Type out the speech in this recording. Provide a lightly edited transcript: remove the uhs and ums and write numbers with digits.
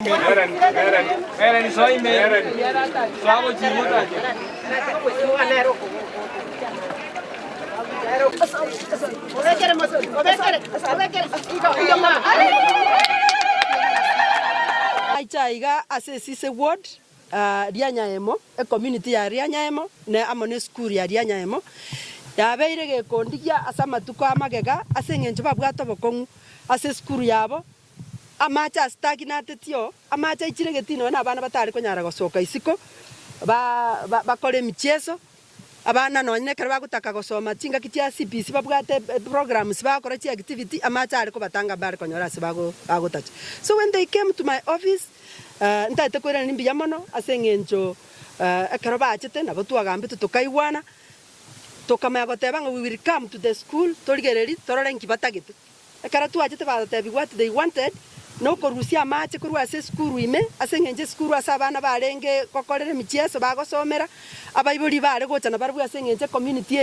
Meren soy meren. Suavo chimuta. Aichaiga asesise ward Rianyaemo e community ya Rianyaemo ne amone school ya Rianyaemo yabeire gekondigia asamatuko amagega asengenje babwato bokongu ase school yabo amacha stagnatio amacha ichire getino na abana batari konyara gosoka isiko bakore michezo abana nonye kare bagutaka gosoma chinga kitia CPC babwate programs bakora chi activity amacha ari ko batanga bari konyora se bagutacha. So when they came to my office ntaite kwera nimbi yamono asengenjo ekaro bachete nabo twagambe tukaiwana tokama goteba ngo we will come to the school torigereri torore nkibatagete ekara twachete batebi what they wanted no korusia mache kurwa ase school ime asengenje school asabana barenge kokorere michezo bagosomera abaibuli bare gocha na barbu asengenje community